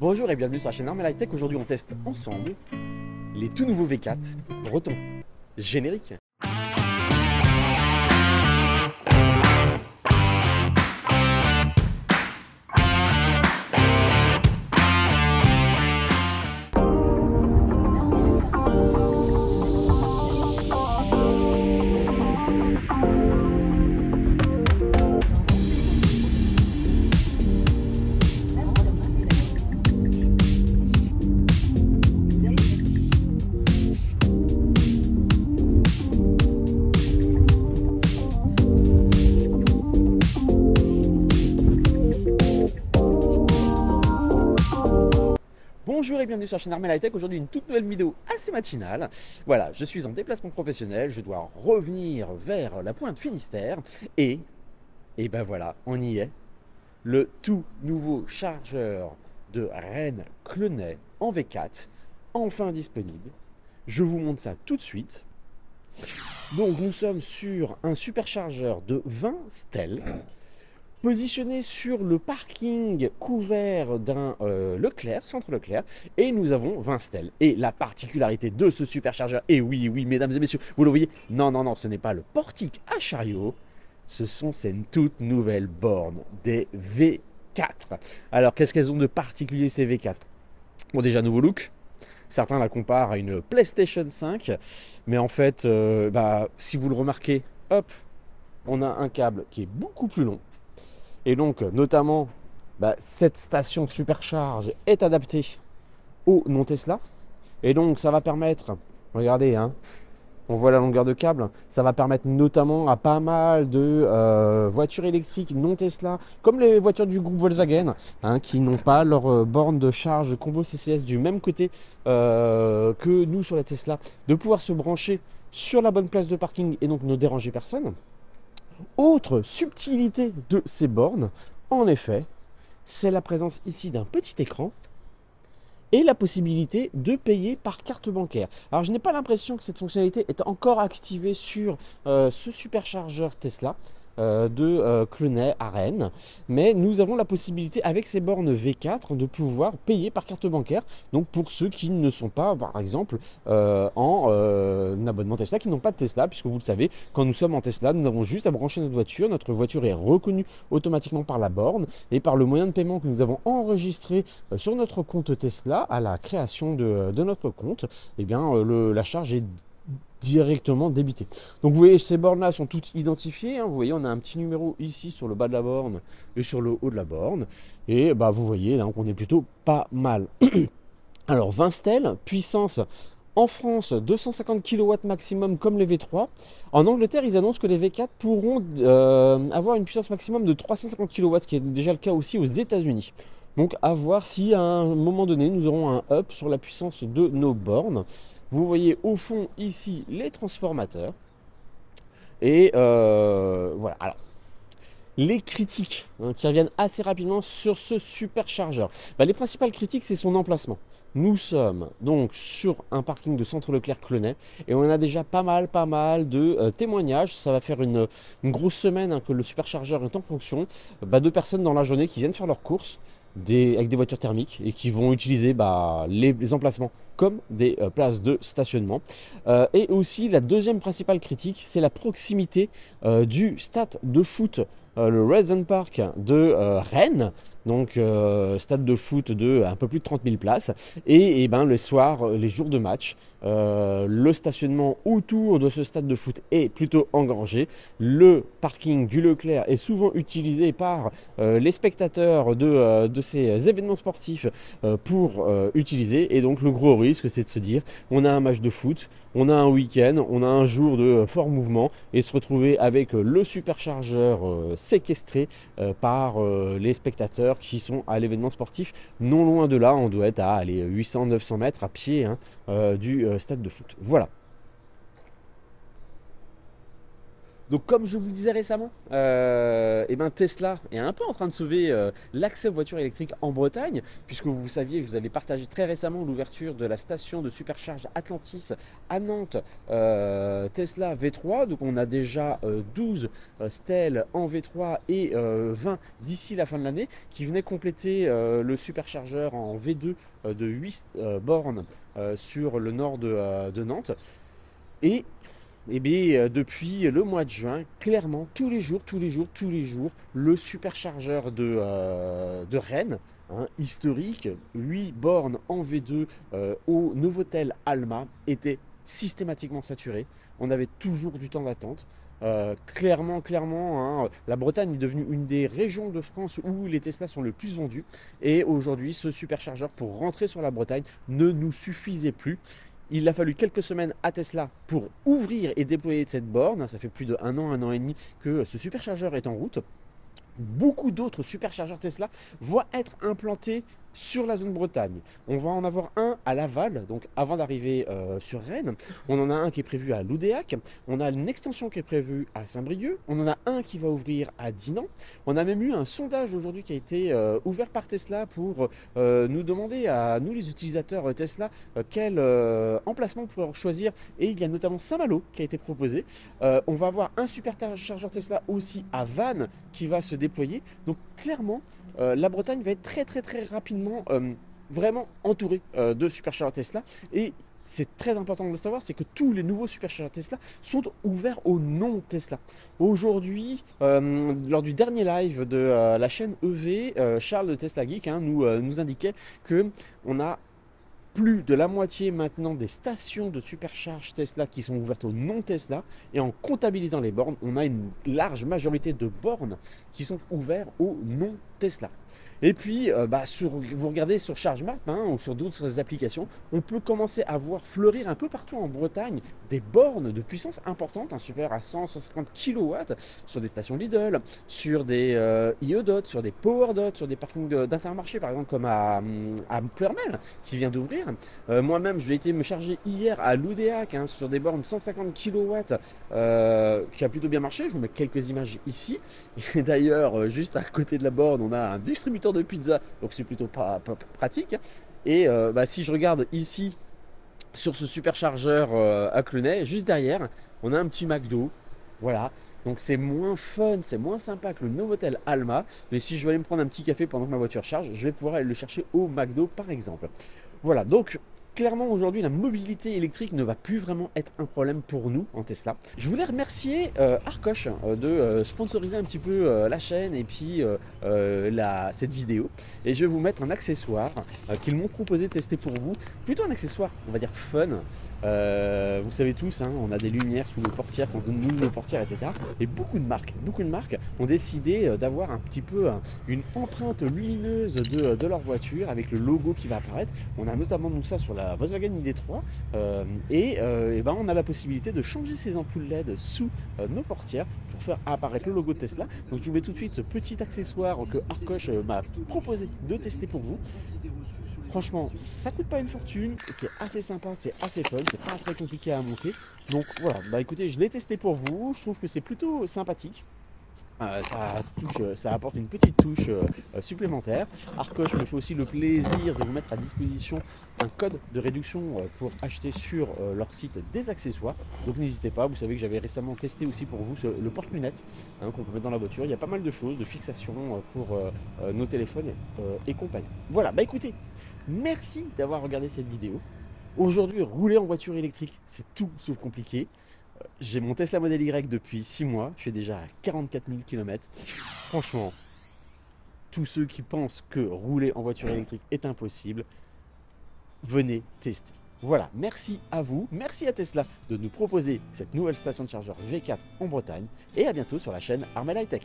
Bonjour et bienvenue sur la chaîne Armel High Tech. Aujourd'hui, on teste ensemble les tout nouveaux V4 Breton. Générique. Bonjour et bienvenue sur la chaîne Armel High Tech. Aujourd'hui, une toute nouvelle vidéo assez matinale. Voilà, je suis en déplacement professionnel, je dois revenir vers la pointe Finistère et ben voilà, on y est. Le tout nouveau chargeur de Rennes Clenay en V4, enfin disponible. Je vous montre ça tout de suite. Donc nous sommes sur un superchargeur de 20 stèles, positionné sur le parking couvert d'un Leclerc, centre Leclerc, et nous avons 20 stèles. Et la particularité de ce superchargeur, et oui, mesdames et messieurs, vous le voyez, non, ce n'est pas le portique à chariot, ce sont ces toutes nouvelles bornes des V4. Alors, qu'est-ce qu'elles ont de particulier ces V4? Bon, déjà, nouveau look. Certains la comparent à une PlayStation 5, mais en fait, si vous le remarquez, hop, on a un câble qui est beaucoup plus long. Et donc, notamment, cette station de supercharge est adaptée au non Tesla. Et donc, ça va permettre, regardez, hein, on voit la longueur de câble, ça va permettre notamment à pas mal de voitures électriques non Tesla, comme les voitures du groupe Volkswagen, hein, qui n'ont pas leur borne de charge combo CCS du même côté que nous sur la Tesla, de pouvoir se brancher sur la bonne place de parking et donc ne déranger personne. Autre subtilité de ces bornes, en effet, c'est la présence ici d'un petit écran et la possibilité de payer par carte bancaire. Alors je n'ai pas l'impression que cette fonctionnalité est encore activée sur ce superchargeur Tesla de Clenay à Rennes, mais nous avons la possibilité avec ces bornes V4 de pouvoir payer par carte bancaire, donc pour ceux qui ne sont pas par exemple en abonnement Tesla, qui n'ont pas de Tesla, puisque vous le savez, quand nous sommes en Tesla, nous avons juste à brancher notre voiture est reconnue automatiquement par la borne et par le moyen de paiement que nous avons enregistré sur notre compte Tesla à la création de notre compte, et bien la charge est directement débité. Donc vous voyez, ces bornes là sont toutes identifiées, hein. Vous voyez, on a un petit numéro ici sur le bas de la borne et sur le haut de la borne, et vous voyez donc on est plutôt pas mal. Alors 20 stèles, puissance en France 250 kW maximum comme les V3. En Angleterre, ils annoncent que les V4 pourront avoir une puissance maximum de 350 kW, ce qui est déjà le cas aussi aux États-Unis. Donc à voir si à un moment donné nous aurons un up sur la puissance de nos bornes. Vous voyez au fond ici les transformateurs. Et voilà. Alors, les critiques qui reviennent assez rapidement sur ce superchargeur. Les principales critiques, c'est son emplacement. Nous sommes donc sur un parking de centre Leclerc Clenay et on a déjà pas mal de témoignages. Ça va faire une grosse semaine que le superchargeur est en fonction, de personnes dans la journée qui viennent faire leurs courses avec des voitures thermiques et qui vont utiliser les emplacements comme des places de stationnement. Et aussi la deuxième principale critique, c'est la proximité du stade de foot, le Racing Park de Rennes. Donc stade de foot de un peu plus de 30 000 places, et le soir, les jours de match, le stationnement autour de ce stade de foot est plutôt engorgé. Le parking du Leclerc est souvent utilisé par les spectateurs de ces événements sportifs pour utiliser, et donc le gros risque, c'est de se dire on a un match de foot, on a un week-end, on a un jour de fort mouvement, et se retrouver avec le superchargeur séquestré par les spectateurs qui sont à l'événement sportif. Non loin de là, on doit être à 800-900 mètres à pied du stade de foot. Voilà. Donc comme je vous le disais récemment, eh ben Tesla est un peu en train de sauver l'accès aux voitures électriques en Bretagne, puisque vous saviez, je vous avais partagé très récemment l'ouverture de la station de supercharge Atlantis à Nantes, Tesla V3. Donc on a déjà 12 stèles en V3 et 20 d'ici la fin de l'année, qui venaient compléter le superchargeur en V2 de 8 bornes sur le nord de Nantes. Et bien, depuis le mois de juin, clairement, tous les jours, le superchargeur de Rennes, hein, historique, 8 bornes en V2 au Novotel Alma, était systématiquement saturé. On avait toujours du temps d'attente. Clairement, hein, la Bretagne est devenue une des régions de France où les Tesla sont le plus vendus. Et aujourd'hui, ce superchargeur pour rentrer sur la Bretagne ne nous suffisait plus. Il a fallu quelques semaines à Tesla pour ouvrir et déployer cette borne. Ça fait plus de un an et demi que ce superchargeur est en route. Beaucoup d'autres superchargeurs Tesla vont être implantés sur la zone Bretagne. On va en avoir un à Laval, donc avant d'arriver sur Rennes. On en a un qui est prévu à Loudéac. On a une extension qui est prévue à Saint-Brieuc. On en a un qui va ouvrir à Dinan. On a même eu un sondage aujourd'hui qui a été ouvert par Tesla pour nous demander à nous les utilisateurs Tesla quel emplacement on pourrait choisir. Et il y a notamment Saint-Malo qui a été proposé. On va avoir un superchargeur Tesla aussi à Vannes qui va se déployer. Donc clairement, la Bretagne va être très rapidement vraiment entourée de superchargeurs Tesla. Et c'est très important de le savoir, c'est que tous les nouveaux superchargeurs Tesla sont ouverts aux non-Tesla. Aujourd'hui, lors du dernier live de la chaîne EV, Charles de Tesla Geek nous indiquait qu'on a plus de la moitié maintenant des stations de supercharge Tesla qui sont ouvertes aux non-Tesla. Et en comptabilisant les bornes, on a une large majorité de bornes qui sont ouvertes aux non-Tesla. Et puis, vous regardez sur ChargeMap ou sur d'autres applications, on peut commencer à voir fleurir un peu partout en Bretagne des bornes de puissance importante, supérieures à 100-150 kW, sur des stations Lidl, sur des IE-Dot, sur des PowerDot, sur des parkings d'Intermarché, par exemple, comme à Ploermel, qui vient d'ouvrir. Moi-même, j'ai été me charger hier à Loudéac, sur des bornes 150 kW, qui a plutôt bien marché. Je vous mets quelques images ici. Et d'ailleurs, juste à côté de la borne, on a un distributeur de pizza, donc c'est plutôt pas pratique. Et si je regarde ici sur ce superchargeur à Clunet, juste derrière, on a un petit McDo. Voilà, donc c'est moins fun, c'est moins sympa que le Novotel Alma. Mais si je veux aller me prendre un petit café pendant que ma voiture charge, je vais pouvoir aller le chercher au McDo par exemple. Voilà, donc clairement aujourd'hui la mobilité électrique ne va plus vraiment être un problème pour nous en Tesla. Je voulais remercier Arcoche de sponsoriser un petit peu la chaîne et puis cette vidéo. Et je vais vous mettre un accessoire qu'ils m'ont proposé de tester pour vous. Plutôt un accessoire, on va dire fun. Vous savez tous, on a des lumières sous nos portières quand on ouvre nos portières, etc. Et beaucoup de marques ont décidé d'avoir un petit peu une empreinte lumineuse de leur voiture avec le logo qui va apparaître. On a notamment nous ça sur la Volkswagen ID3 on a la possibilité de changer ces ampoules LED sous nos portières pour faire apparaître le logo de Tesla. Donc je vous mets tout de suite ce petit accessoire que Arcoche m'a proposé de tester pour vous. Franchement, ça coûte pas une fortune, c'est assez sympa, c'est assez fun, c'est pas très compliqué à monter. Donc voilà, écoutez, je l'ai testé pour vous, je trouve que c'est plutôt sympathique. Ça apporte une petite touche supplémentaire. Arcoche me fait aussi le plaisir de vous mettre à disposition un code de réduction pour acheter sur leur site des accessoires. Donc n'hésitez pas, vous savez que j'avais récemment testé aussi pour vous le porte-lunettes qu'on peut mettre dans la voiture. Il y a pas mal de choses, de fixation pour nos téléphones et compagnie. Voilà, écoutez, merci d'avoir regardé cette vidéo. Aujourd'hui, rouler en voiture électrique, c'est tout sauf compliqué. J'ai mon Tesla Model Y depuis 6 mois, je suis déjà à 44 000 km. Franchement, tous ceux qui pensent que rouler en voiture électrique est impossible, venez tester. Voilà, merci à vous, merci à Tesla de nous proposer cette nouvelle station de chargeur V4 en Bretagne et à bientôt sur la chaîne Armel High Tech.